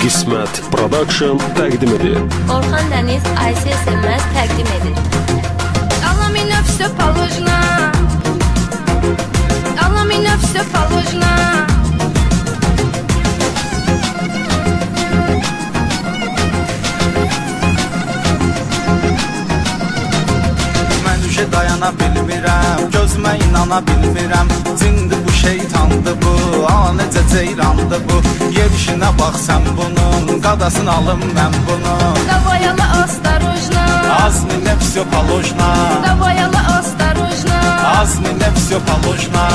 Qismət Production təqdim edir. Orxan Dəniz, Ayşə Sevməz təqdim edir. Allah меня все положено, Allah меня все положено. Dayana bilmirəm, gözümə inana bilmirəm. Cindir bu şeytandır bu, necə ceyrandır bu. Yerişinə bax sən bunun, qadasını alım mən bunu. Давай, Allah, осторожно, Az minə всё положено. Давай, Allah, осторожно, Az minə всё положено.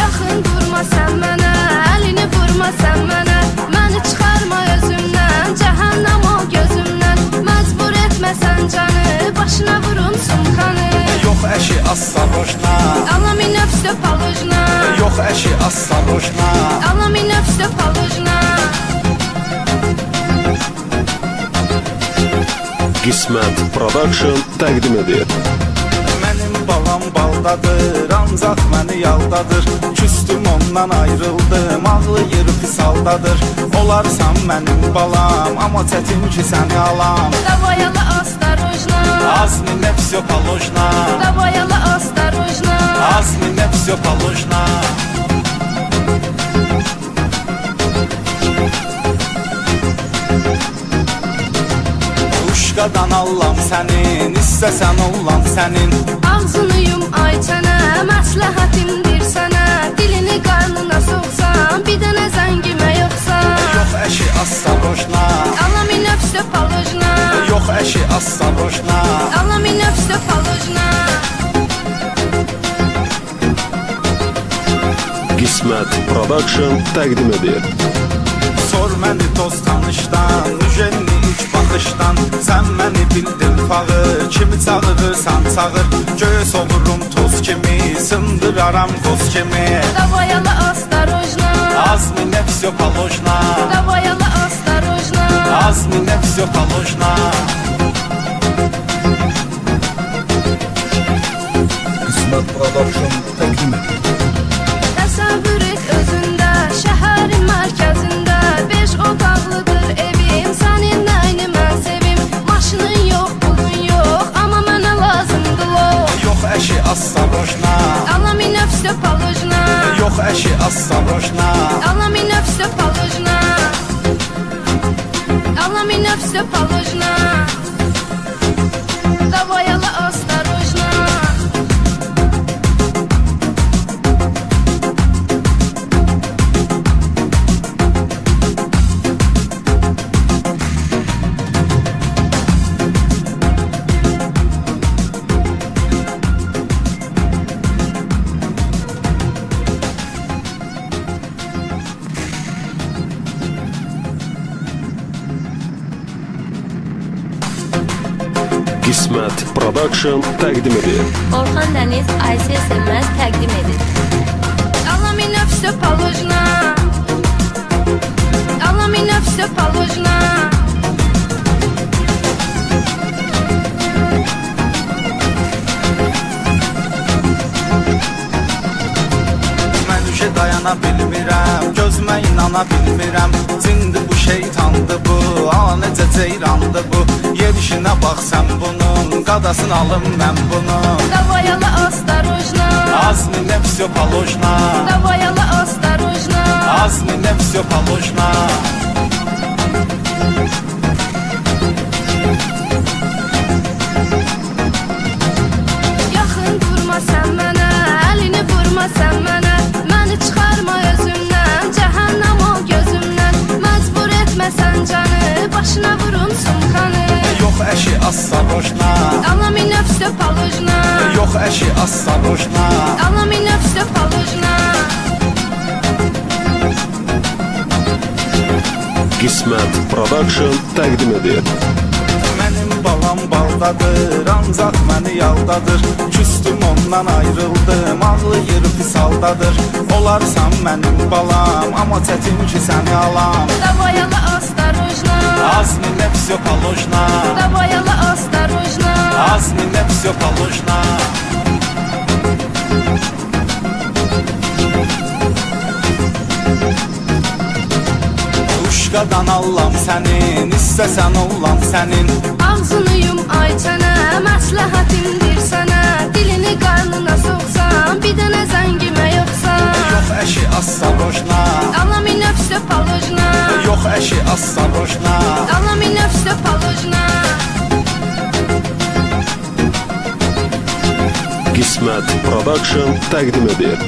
Yaxın durma sən mənə, əlini vurma sən mənə. Məni çıxarma özümdən, cəhənnəm ol gözümdən. Məcbur etməsən canı, başına vurun sumkanı. Yox əşi осторожно, Allah меня все положено, yox əşi осторожно. Allah меня все положено. Qismət Production təqdim edir. Mənim balam baldadır, ancaq məni yaldadır. Küstüm ondan ayrıldım, ağlayır pis haldadır. Olarsan mənim balam, amma çətin ki səni alam. Давай, Allah, осторожно, Az minə всё положено. Давай, Allah, осторожно, Az minə всё положено. Uşqadan allam sənin, istəsən ollam sənin. Ağzını yum ay çənə, məsləhətimdir sənə. Dilini qarnına soxsan, bir dənə zəngimə yoxsa. Yox əşi осторожно, Allah меня все положено, yox əşi осторожно. Allah меня все положено. Qismət Production təqdim edir. Sor məni dost tanışdan, müjeni ilk baxışdan. Sən məni bildin fağır, kimi çağırırsan çağır. Göz olurum toz kimi, sındıraram qoz kimi. Давай, Allah, осторожно, Az minə всё положено. Давай, Allah, осторожно, Az minə всё положено. Qismət Production təqdim edir. Təsəvvür et özündə, şəhərin mərkəzində. 5 otaqlıdır evim, sənin nəyini mən sevim. Maşının yox, pulun yox, amma mənə lazımdır lo. Yox əşi осторожно, Allah меня все положено, yox əşi осторожно. Allah меня все положено, Allah меня все положено. Давай, Allah, осторожно. Qismət Production təqdim edir. Orxan Dəniz, Ayşə Sevməz təqdim edir. Allah меня все положено, Allah меня все положено. Mən üşə dayana bilmirəm, gözümə inana bilmirəm. Cindir bu şeytandır bu, necə ceyrandır bu. Yerişinə bax sən bunun, qadasını alım mən bunu. Давай, Allah, осторожно, Az minə всё положено. Давай, Allah, осторожно, Az minə всё положено. Yaxın durma sən mənə, əlini vurma sən mənə. Məni çıxarma özümdən, cəhənnəm ol gözümdən. Məcbur etməsən canı, başına vurun sumkanı. Yox əşi осторожно, Allah меня все положено, yox əşi осторожно. Allah меня все положено. Qismət Production təqdim edir. Mənim balam baldadır, ancaq məni yaldadır. Küstüm ondan ayrıldım, ağlayır pis haldadır. Olarsan mənim balam, amma çətin ki səni alam. Давай, Allah, осторожно, Az minə всё положено. Давай, Allah, осторожно, Az minə всё все положено. Uşqadan allam sənin, istəsən ollam sənin. Ağzını yum ay çənə, məsləhətimdir sənə. Dilini qarnına soxsan, bir dənə zəngimə yoxsa. Yox əşi assaroşna, Alaminə vsə palojna, yox əşi assaroşna. Alaminə vsə palojna. Qismət Production təqdim edir.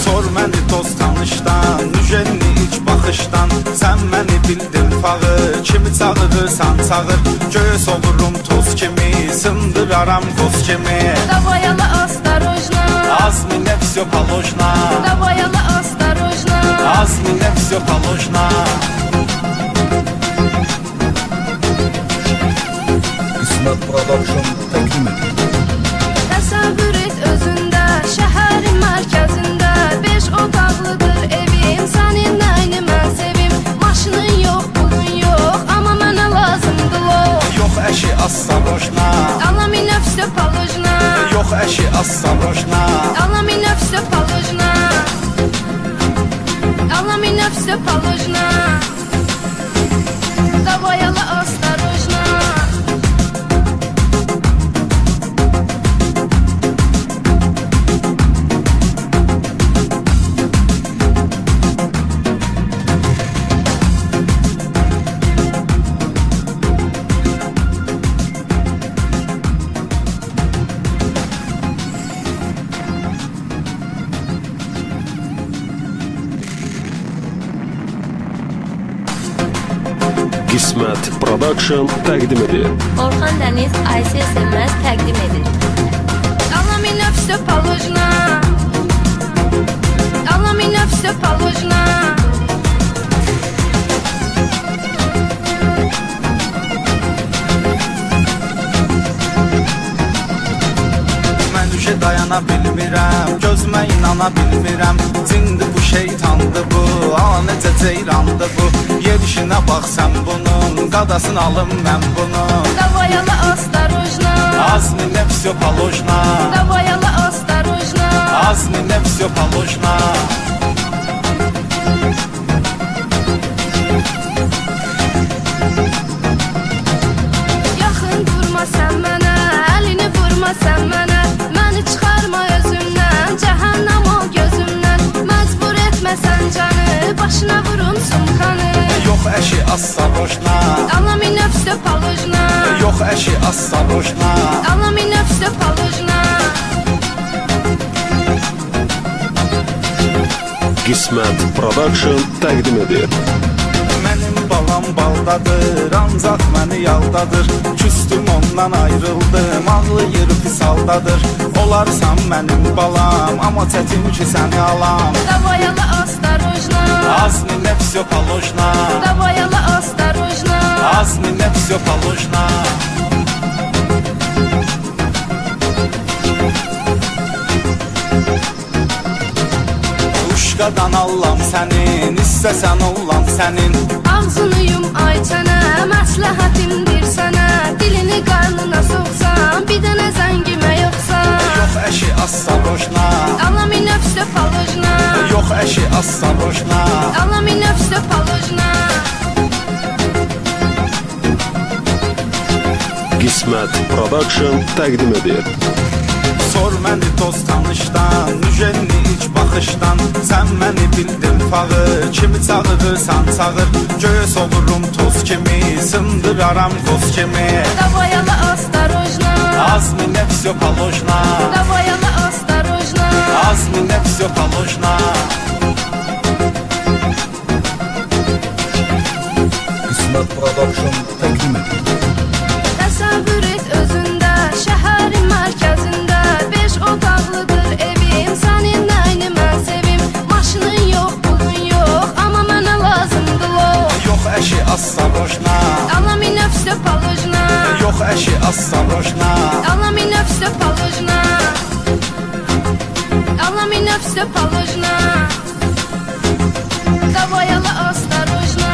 Sor məni dost tanışdan, müjənni ilk baxışdan. Sən məni bildin fağı, kimi çağırırsan çağır. Göz olurum toz kimi, sındıraram qoz kimi. Davayalı astarojna, Azminə vsə poложна, Davayalı astarojna, azminə vsə poложна. Qismət Production təqdim edir. Təsəvvür et özündə, şəhərin mərkəzində. 5 otaqlıdır evim, sənin nəyini mən sevim. Maşının yox, pulun yox, amma mənə lazımdır lo. Yox əşi assaroşna, Alaminə vsə palojna, yox əşi assaroşna. Alaminə vsə palojna, Alaminə vsə palojna. Davayalı astarojna. Qismət Production təqdim edir. Orxan Dəniz Ayşə Sönməz təqdim edir. Alaminə vsə palojna, Alaminə vsə palojna. Mən üşə dayana bilmirəm, gözümə inana bilmirəm. Cindir bu şeytandır bu, necə ceyrandır bu. Yerişinə bax sən bunun, qadasını alım mən bunun. Davayalı astarojna, Azminə vsə poложна, Davayalı astarojna. azminə vsə poложна. Yaxın durma sən mənə, əlini vurma sən mənə. Məni çıxarma özümdən, cəhənnəm ol gözümdən. Məcbur etmə sən canı, başına vurum sumkanı. Yox əşi assaroşna, Alaminə vsə palojna, yox əşi assaroşna. Alaminə vsə palojna. Qismət Production təqdim edir. Mənim balam baldadır, ancaq məni yaldadır. Küstüm ondan ayrıldım, ağlayır pis haldadır. Olarsan mənim balam, amma çətin ki səni alam. Davayalı astarojna, Azminə vsə poложна, Davayalı astarojna. azminə vsə poложна. Uşqadan allam sənin, istəsən ollam sənin. Ağzını yum ay çənə, məsləhətimdir sənə. Dilini qarnına soxsan, bir dənə zəngimə yoxsa. Yox əşi assaroşna, Alaminə vsə palojna, yox əşi assaroşna. Alaminə vsə palojna. Qismət Production təqdim edir. Sor məni dost tanışdan, müjənni ilk baxışdan. Sən məni bildin fağı, kimi çağırırsan çağır. Göz olurum toz kimi, sındıraram qoz kimi. Davayalı astarojna, Azminə vsə poложна, Davayalı astarojna. azminə vsə poложна. Qismət Production təqdim edir. Təsəvvür et özündə, şəhərin mərkəzində. 5 otaqlıdır evim, sənin nəyini mən sevim. Maşının yox, pulun yox, amma mənə lazımdır lo. Yox əşi assaroşna, Alaminə vsə palojna, yox əşi assaroşna. Alaminə vsə palojna, Alaminə vsə palojna. Davayalı astarojna.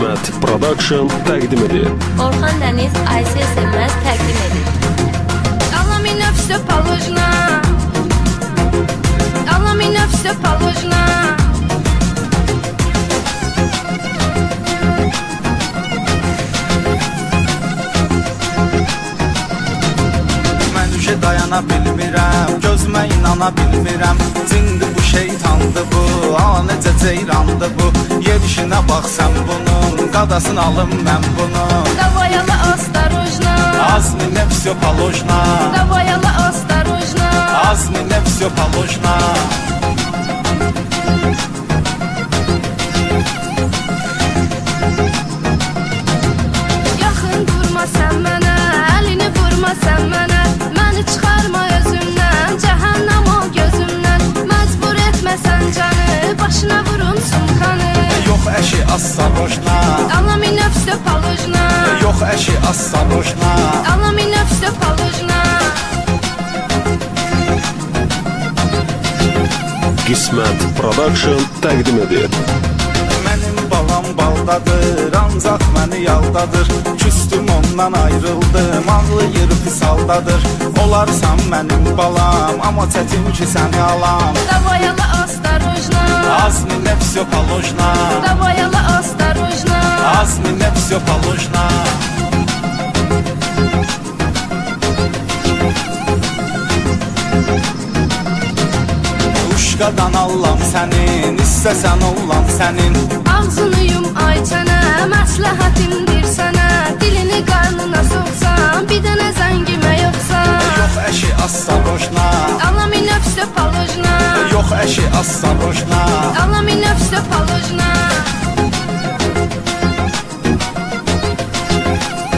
Qismət Production təqdim edir. Orxan Dəniz, Ayşə Sönməz təqdim edir. Alla меня все положено. Alla меня все положено. Dayana bilmirəm, gözümə inana bilmirəm. Cindir bu şeytandır bu, necə ceyrandır bu. Yerişinə bax sən bunun, qadasını alım mən bunun. Давай, alla, осторожно. Azminə всё положено. Давай, alla, осторожно. Azminə всё положено. Yaxın durma sən mənə, əlini vurma sən mənə. Məni çıxarma özümdən, cəhənnəm ol gözümdən. Məcbur etməsən canı, başına vurum sumkanı. Yox əşi осторожно. Alla меня все положено. Yox əşi осторожно. Alla меня все положено. Qismət Production təqdim edir. Mənim balam baldadır, ancaq məni yaldadır. Küstüm ondan ayrıldım, ağlayır pis haldadır. Olarsan mənim balam, amma çətin ki səni alam. Давай, alla, осторожно. Azminə всё положено. Давай, alla, осторожно. Azminə всё положено. Uşqadan allam sənin, istəsən ollam sənin. Ağzını yum ay çənə, məsləhətimdir sənə. Dilini qarnına soxsan, bir dənə zəngimə yoxsa. Yox əşi осторожно. Alla меня все положено. Yox əşi осторожно. Alla меня все положено.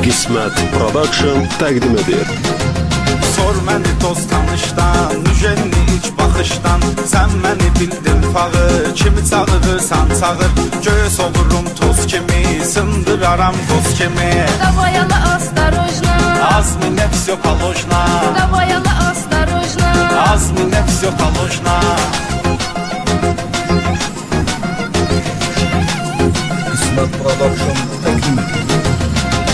Qismət Production təqdim edir. Sor məni dost tanışdan, müjənni ilk baxışdan. Sən məni bildin fağır, kimi çağırırsan çağır. Göyə soğurum toz kimi, sındıraram qoz kimi. Давай, alla, осторожно. Azminə всё положено. Давай, alla, осторожно. Azminə всё положено. Qismət Production təqdim edir.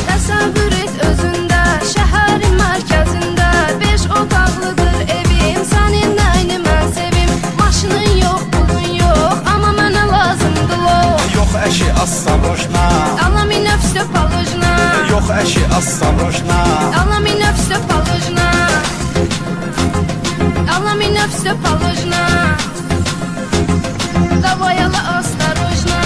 Təsəvvür et özündə, şəhərin mərkəzində. 5 otaqlıdır evim, sənin nəyini mən sevim. Maşının yox, pulun yox, amma mənə lazımdır lo. Yox əşi осторожно. Alla меня все положено. Yox əşi осторожно. Alla меня все положено. Alla меня все положено. Давай, alla, осторожно.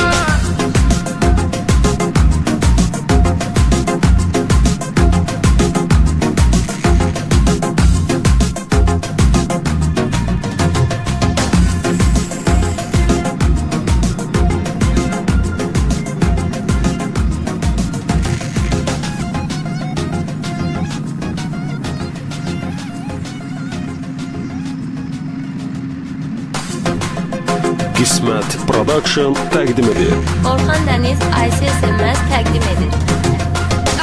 Qismət Production təqdim edir. Orxan Dəniz, Ayşə Sönməz təqdim edir.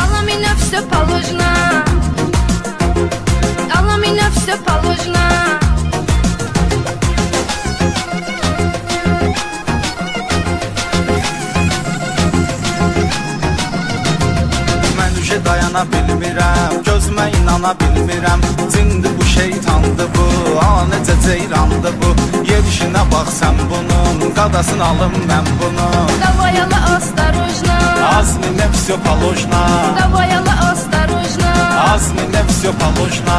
Alla меня все положено. Alla меня все положено. Mən üşə dayana bilmirəm, gözümə inana bilmirəm. Cindir bu şeytandır bu, necə ceyrandır bu. Yerişinə bax sən bunun, qadasını alım mən bunun. Давай, alla, осторожно. Azminə всё положено. Давай, alla, осторожно. Azminə всё положено.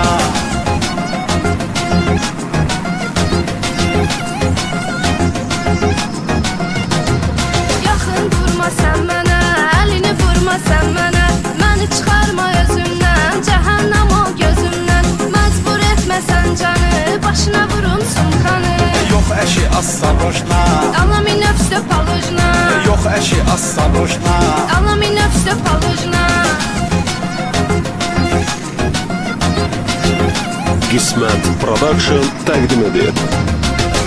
Yaxın durma sən mənə, əlini vurma sən mənə. Məni çıxarma özümdən, cəhənnəm ol gözümdən. Məcbur etməsən canı, başına vurum sumkanı. Yox əşi осторожно. Alla меня все положено. Yox əşi осторожно. Alla меня все положено. Qismət Production təqdim edir.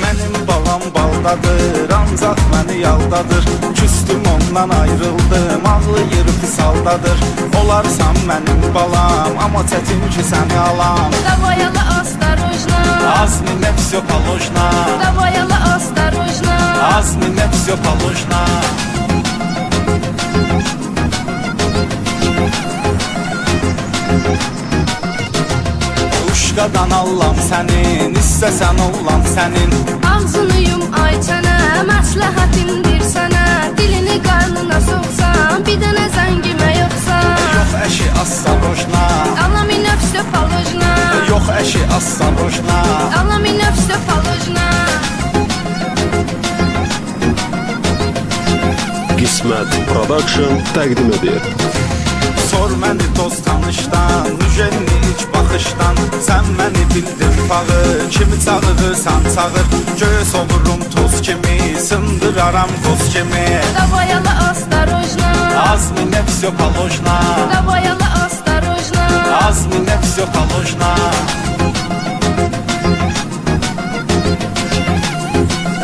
Mənim balam baldadır, ancaq məni yaldadır. Küstüm ondan ayrıldım, ağlayır pis haldadır. Olarsan mənim balam, amma çətin ki səni alam. Давай, alla, осторожно. Azminə всё положено. Давай, alla, осторожно. Azminə всё положено. Aşağıdan Allah'ım sənin, istəsən olan sənin. Ağzını yum ay çənə, məsləhətimdir sənə. Dilini qarnına soxsan, bir dənə zəngimə yoxsa. Yox əşi astarojna, Allah min nefsə palojna. yox əşi astarojna. Allah min nefsə palojna. Qismət Production təqdim edir. Sor məni dost tanışdan, müjəni ilk baxışdan. Sən məni bildin pağı, kimi çağırırsan çağır. Göz olurum toz kimi, sındıraram qoz kimi. Davayalı astarojna. Azmi nefsyo palojna, Davayalı astarojna. azmi nefsyo palojna.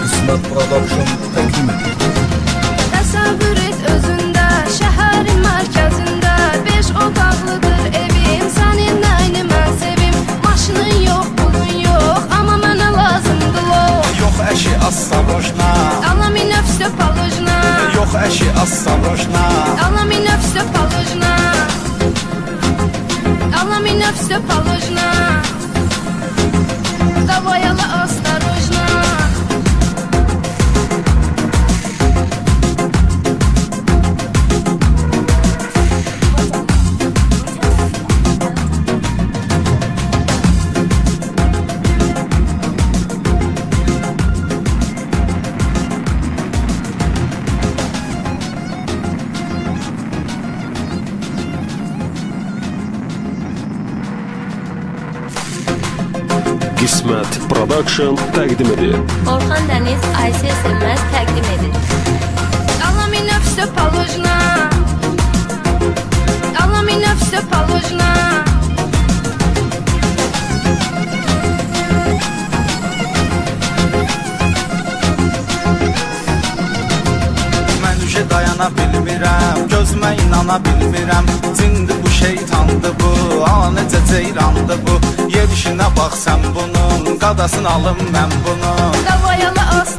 Qismət Production təqdim edir. Təsəvvür et özündə, şəhərin mərkəzində. 5 otaqlıdır evim, sənin nəyini mən sevim. Maşının yox, pulun yox, amma mənə lazımdır lo. Yox əşi astarojna, Allah min nefsə palojna. yox əşi astarojna. Allah min nefsə palojna. Allah min nefsə palojna. Davayalı astarojna. Qismət Production təqdim edir. Orxan Dəniz Ayşə Sevməz təqdim edir. Allah min nefsə palojna. Allah min nefsə palojna. Mən üşə dayana bilmirəm, gözümə inana bilmirəm. Cindir bu şeytandır bu, necə ceyrandır bu. Yerişinə bax sən bunun, qadasını alım mən bunun. Davayalı